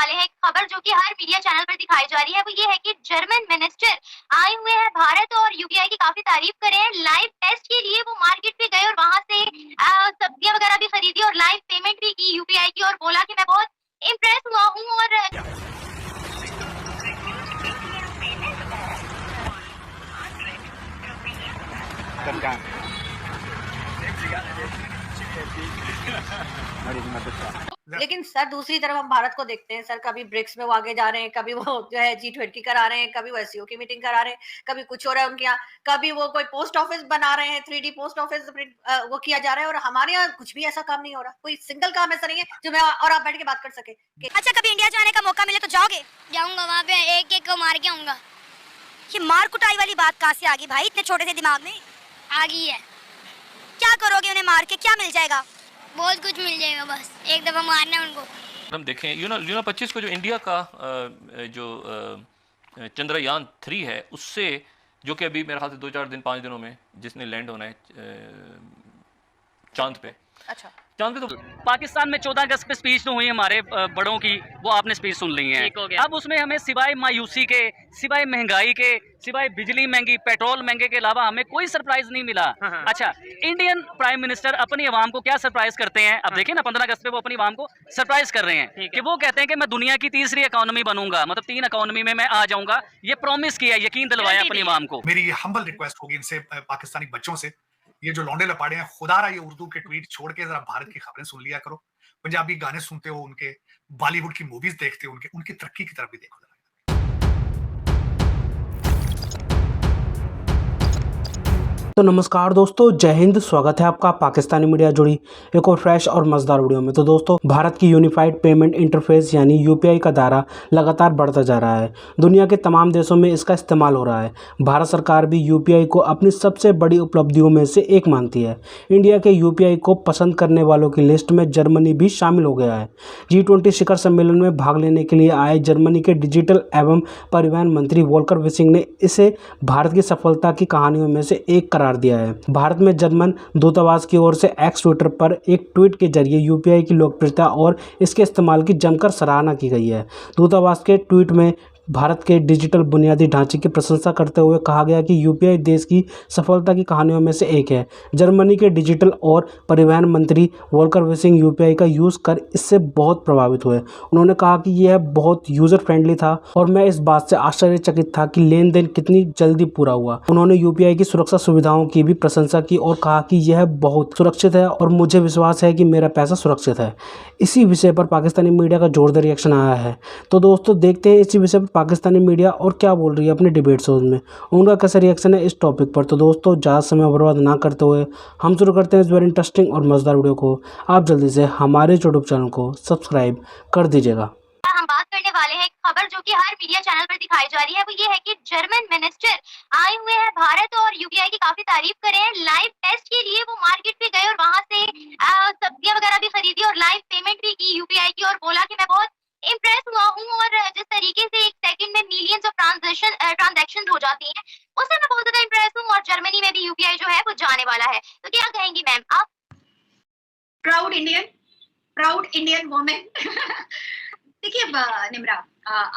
वाले हैं एक खबर जो कि हर मीडिया चैनल पर दिखाई जा रही है, वो ये है कि जर्मन मिनिस्टर आए हुए हैं भारत और यूपीआई की काफी तारीफ कर रहे हैं। लाइव टेस्ट के लिए वो मार्केट पे गए और वहां से सब्जियां वगैरह भी खरीदी और लाइव पेमेंट भी की यूपीआई की और बोला कि मैं बहुत इम्प्रेस हुआ हूँ और लेकिन सर दूसरी तरफ हम भारत को देखते हैं सर, कभी ब्रिक्स में वो आगे जा रहे हैं, कभी वो जो है G20 करा रहे हैं, कभी वो एससीओ की मीटिंग करा रहे हैं, कभी कुछ हो रहा है उनके यहाँ, कभी वो कोई पोस्ट ऑफिस बना रहे हैं, 3D पोस्ट ऑफिस वो किया जा रहा है और हमारे यहाँ कुछ भी ऐसा काम नहीं हो रहा। कोई सिंगल काम ऐसा नहीं है जो मैं और आप बैठ के बात कर सके। अच्छा, कभी इंडिया जाने का मौका मिले तो जाओगे? जाऊंगा, वहाँ पे एक एक को मार के आऊंगा। ये मार कुटाई वाली बात कहाँ से आ गई भाई इतने छोटे से दिमाग में? आ गई है। क्या करोगे उन्हें मार के, क्या मिल जाएगा? बहुत कुछ मिल जाएगा, बस एक दफा मारना है उनको। हम देखें यूनो 25 को जो इंडिया का जो चंद्रयान 3 है, उससे जो कि अभी मेरे ख्याल से 2-4 दिन 5 दिनों में जिसने लैंड होना है चांद पे। अच्छा, चांद पे तो पाकिस्तान में 14 अगस्त पे स्पीच तो हुई हमारे बड़ों की, वो आपने स्पीच सुन ली है। अब उसमें हमें सिवाय मायूसी के, सिवाय महंगाई के, सिवाय बिजली महंगी, पेट्रोल महंगे के अलावा हमें कोई सरप्राइज नहीं मिला। अच्छा, इंडियन प्राइम मिनिस्टर अपनी आवाम को क्या सरप्राइज करते हैं? अब देखिए ना, 15 अगस्त पे वो अपनी आवाम को सरप्राइज कर रहे हैं कि वो कहते हैं कि मैं दुनिया की तीसरी इकोनॉमी बनूंगा, मतलब 3 इकोनॉमी में मैं आ जाऊंगा। ये प्रॉमिस किया, यकीन दिलवाया अपनी आवाम को। मेरी ये हम्बल रिक्वेस्ट होगी इनसे, पाकिस्तानी बच्चों से, ये जो लौंडे लपाड़े हैं, खुदारा ये उर्दू के ट्वीट छोड़ के जरा भारत की खबरें सुन लिया करो। पंजाबी गाने सुनते हो उनके, बॉलीवुड की मूवीज देखते हो उनकी तरक्की की तरफ भी देखो। तो नमस्कार दोस्तों, जय हिंद। स्वागत है आपका पाकिस्तानी मीडिया जुड़ी एक और फ्रेश और मज़ेदार वीडियो में। तो दोस्तों, भारत की यूनिफाइड पेमेंट इंटरफेस यानी यूपीआई का दायरा लगातार बढ़ता जा रहा है। दुनिया के तमाम देशों में इसका इस्तेमाल हो रहा है। भारत सरकार भी यूपीआई को अपनी सबसे बड़ी उपलब्धियों में से एक मानती है। इंडिया के यूपीआई को पसंद करने वालों की लिस्ट में जर्मनी भी शामिल हो गया है। G20 शिखर सम्मेलन में भाग लेने के लिए आए जर्मनी के डिजिटल एवं परिवहन मंत्री वोल्कर विसिंग ने इसे भारत की सफलता की कहानियों में से एक करार दिया है। भारत में जर्मन दूतावास की ओर से एक्स ट्विटर पर एक ट्वीट के जरिए यूपीआई की लोकप्रियता और इसके इस्तेमाल की जमकर सराहना की गई है। दूतावास के ट्वीट में भारत के डिजिटल बुनियादी ढांचे की प्रशंसा करते हुए कहा गया कि यूपीआई देश की सफलता की कहानियों में से एक है। जर्मनी के डिजिटल और परिवहन मंत्री वोल्कर विसिंग यूपीआई का यूज़ कर इससे बहुत प्रभावित हुए। उन्होंने कहा कि यह बहुत यूज़र फ्रेंडली था और मैं इस बात से आश्चर्यचकित था कि लेन देन कितनी जल्दी पूरा हुआ। उन्होंने यूपीआई की सुरक्षा सुविधाओं की भी प्रशंसा की और कहा कि यह बहुत सुरक्षित है और मुझे विश्वास है कि मेरा पैसा सुरक्षित है। इसी विषय पर पाकिस्तानी मीडिया का जोरदार रिएक्शन आया है। तो दोस्तों, देखते हैं इसी विषय पर पाकिस्तानी मीडिया और क्या बोल रही है अपने डिबेट शोज में, उनका कैसा रिएक्शन है इस टॉपिक पर। तो दोस्तों, ज़्यादा समय बर्बाद ना करते हुए हम शुरू करते हैं इस वेरी इंटरेस्टिंग और मज़ेदार वीडियो को। आप जल्दी से हमारे यूट्यूब चैनल को सब्सक्राइब कर दीजिएगा। हम बात करने वाले हैं एक खबर जो कि हर मीडिया चैनल पर दिखाई जा रही है, वो ये है कि जर्मन मिनिस्टर आए हुए हैं भारत और यूपीआई की काफी तारीफ कर रहे हैं। लाइव टेस्ट के लिए वो मार्केट पे गए और वहां से सब्जियां वगैरह भी खरीदी और लाइव पेमेंट भी की यूपीआई की और बोला कि मैं बहुत इम्प्रेस हुआ हूँ और जिस तरीके से एक सेकंड में मिलियंस ऑफ ट्रांजैक्शन हो जाती हैं, उससे मैं बहुत ज्यादा इम्प्रेस हूँ और जर्मनी में भी यूपीआई जो है वो जाने वाला है। तो क्या कहेंगी मैम आप? Proud Indian women. देखिए निम्रा,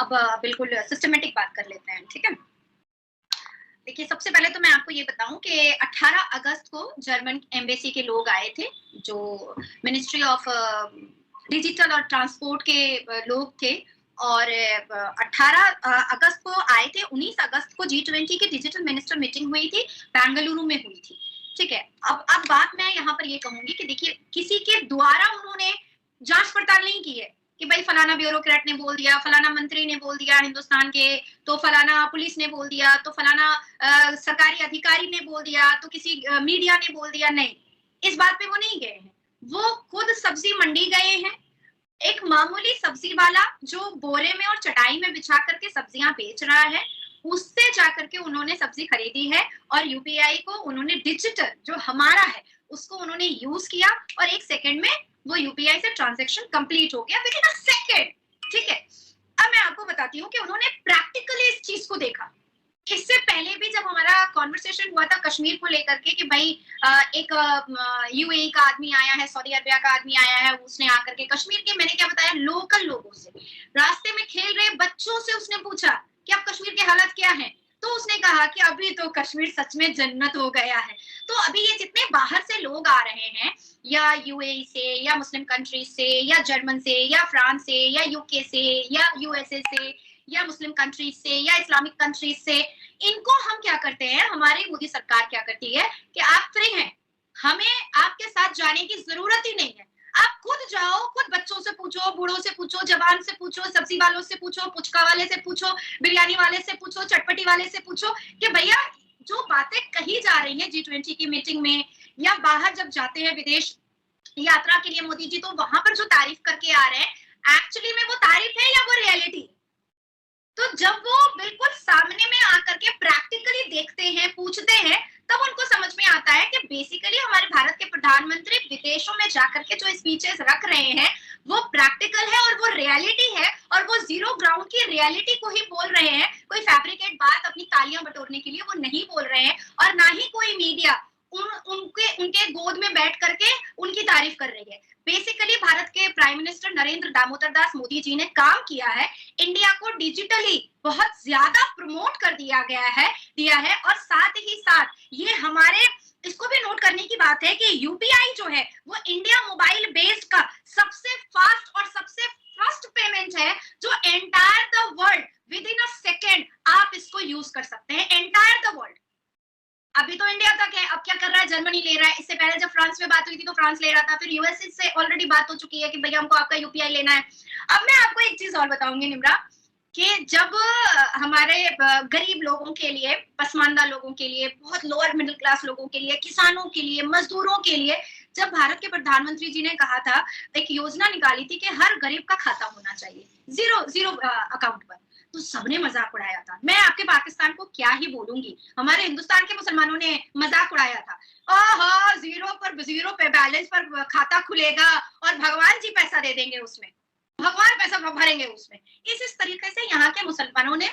अब बिल्कुल सिस्टमेटिक बात कर लेते हैं, ठीक है। देखिए, सबसे पहले तो मैं आपको ये बताऊं कि 18 अगस्त को जर्मन एम्बेसी के लोग आए थे, जो मिनिस्ट्री ऑफ डिजिटल और ट्रांसपोर्ट के लोग थे, और 18 अगस्त को आए थे। 19 अगस्त को G20 की डिजिटल मिनिस्टर मीटिंग हुई थी, बेंगलुरु में हुई थी, ठीक है। अब बात मैं यहाँ पर ये कहूंगी कि देखिए, किसी के द्वारा उन्होंने जांच पड़ताल नहीं की है कि भाई फलाना ब्यूरोक्रेट ने बोल दिया, फलाना मंत्री ने बोल दिया हिंदुस्तान के, तो फलाना पुलिस ने बोल दिया, तो फलाना सरकारी अधिकारी ने बोल दिया, तो किसी मीडिया ने बोल दिया। नहीं, इस बात पे वो नहीं गए हैं। वो खुद सब्जी मंडी गए हैं। एक मामूली सब्जी वाला जो बोरे में और चटाई में बिछा करके सब्जियां बेच रहा है, उससे जाकर के उन्होंने सब्जी खरीदी है और यूपीआई को उन्होंने डिजिटल जो हमारा है उसको उन्होंने यूज किया और 1 सेकंड में वो यूपीआई से ट्रांजैक्शन कंप्लीट हो गया, विद इन अ सेकंड, ठीक है। अब मैं आपको बताती हूँ कि उन्होंने प्रैक्टिकली इस चीज को देखा। इससे पहले भी जब हमारा कॉन्वर्सेशन इंसिडेंट हुआ था कश्मीर को लेकर के कि भाई एक यूएई का आदमी आया है, सऊदी अरबिया का आदमी आया है, उसने आकर के कश्मीर के, मैंने क्या बताया, लोकल लोगों से, रास्ते में खेल रहे बच्चों से उसने पूछा कि अब कश्मीर के हालात क्या है, तो उसने कहा कि अभी तो कश्मीर सच में जन्नत हो गया है। तो अभी ये जितने बाहर से लोग आ रहे हैं, या यूएई से, या मुस्लिम कंट्रीज से, या जर्मन से, या फ्रांस से, या यूके से, या यूएसए से, या मुस्लिम कंट्रीज से, या इस्लामिक कंट्रीज से, इनको हम क्या करते हैं, हमारी मोदी सरकार क्या करती है कि आप फ्री हैं, हमें आपके साथ जाने की जरूरत ही नहीं है, आप खुद जाओ, खुद बच्चों से पूछो, बूढ़ों से पूछो, जवान से पूछो, सब्जी वालों से पूछो, पुचका वाले से पूछो, बिरयानी वाले से पूछो, चटपटी वाले से पूछो कि भैया जो बातें कही जा रही हैं G20 की मीटिंग में, या बाहर जब जाते हैं विदेश यात्रा के लिए मोदी जी, तो वहां पर जो तारीफ करके आ रहे हैं, एक्चुअली में वो तारीफ है या वो रियलिटी? तो जब वो बिल्कुल सामने में आकर के प्रैक्टिकली देखते हैं, पूछते हैं, तब उनको समझ में आता है कि बेसिकली हमारे भारत के प्रधानमंत्री विदेशों में जाकर के जो स्पीचेस रख रहे हैं वो प्रैक्टिकल है और वो रियलिटी है, और वो जीरो ग्राउंड की रियलिटी को ही बोल रहे हैं, कोई फैब्रिकेट बात अपनी तालियां बटोरने के लिए वो नहीं बोल रहे हैं, और ना ही कोई मीडिया उनके गोद में बैठ करके उनकी तारीफ कर रही है। बेसिकली भारत के प्राइम मिनिस्टर नरेंद्र दामोदर दास मोदी जी ने काम किया है, इंडिया को डिजिटली बहुत ज्यादा प्रमोट कर दिया है, और साथ ही साथ ये हमारे, इसको भी नोट करने की बात है कि यूपीआई जो है वो इंडिया मोबाइल बेस्ड का सबसे फास्ट और सबसे फर्स्ट पेमेंट है, जो entire the world with in a second आप इसको यूज कर सकते हैं, एंटायर द वर्ल्ड। अभी तो इंडिया तक है, अब क्या कर रहा है, जर्मनी ले रहा है, इससे पहले जब फ्रांस में बात हुई थी तो फ्रांस ले रहा था, फिर यूएसए से ऑलरेडी बात हो चुकी है कि भैया हमको आपका यूपीआई लेना है। अब मैं आपको एक चीज और बताऊंगी निम्रा, कि जब हमारे गरीब लोगों के लिए, पसमानदा लोगों के लिए, बहुत लोअर मिडिल क्लास लोगों के लिए, किसानों के लिए, मजदूरों के लिए, जब भारत के प्रधानमंत्री जी ने कहा था, एक योजना निकाली थी कि हर गरीब का खाता होना चाहिए जीरो अकाउंट पर, तो सबने मजाक उड़ाया था। मैं आपके पाकिस्तान को क्या ही बोलूंगी, हमारे हिंदुस्तान के मुसलमानों ने मजाक उड़ाया था, ओहो जीरो पे बैलेंस पर खाता खुलेगा और भगवान जी पैसा दे देंगे उसमें, भगवान पैसा भरेंगे उसमें। इस तरीके से यहाँ के मुसलमानों ने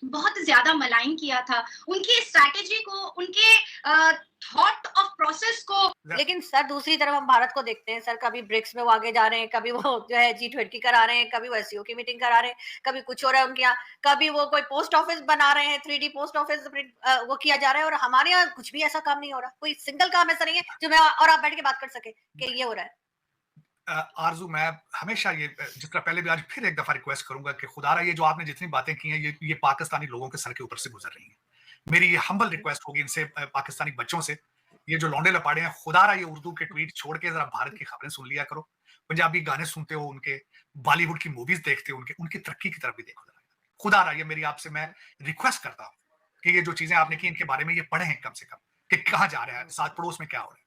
बहुत ज्यादा मलाइन किया था, उनकी स्ट्रैटेजी को, उनके थॉट ऑफ प्रोसेस को। लेकिन सर दूसरी तरफ हम भारत को देखते हैं सर, कभी ब्रिक्स में वो आगे जा रहे हैं, कभी वो जो है G20 करा रहे हैं, कभी वो SCO की मीटिंग करा रहे हैं, कभी कुछ हो रहा है उनके यहाँ, कभी वो कोई पोस्ट ऑफिस बना रहे हैं, 3D पोस्ट ऑफिस वो किया जा रहा है, और हमारे यहाँ कुछ भी ऐसा काम नहीं हो रहा, कोई सिंगल काम ऐसा नहीं है जो मैं और आप बैठ के बात कर सके कि ये हो रहा है। आरजू, मैं हमेशा ये, जिस तरह पहले भी आज फिर एक दफा रिक्वेस्ट करूंगा कि खुदारा ये जो आपने जितनी बातें की हैं ये पाकिस्तानी लोगों के सर के ऊपर से गुजर रही हैं। मेरी ये हम्बल रिक्वेस्ट होगी इनसे, पाकिस्तानी बच्चों से, ये जो लौंडे लपाड़े हैं, खुदारा ये उर्दू के ट्वीट छोड़ के जरा भारत की खबरें सुन लिया करो, पंजाबी गाने सुनते हो उनके, बॉलीवुड की मूवीज देखते हो उनकी तरक्की की तरफ भी देखो जरा। खुदारा ये मेरी आपसे मैं रिक्वेस्ट करता हूँ कि ये जो चीजें आपने की इनके बारे में ये पढ़े हैं कम से कम, कि कहाँ जा रहा है, साथ पड़ोस में क्या हो रहा है,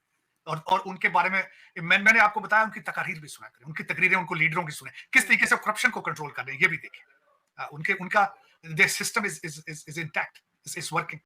और उनके बारे में मैंने आपको बताया, उनकी तकारीर भी सुना करें, उनकी तकरीरें, उनको लीडरों की सुने, किस तरीके से करप्शन को कंट्रोल कर रहे हैं ये भी देखें, उनका system is intact, is working.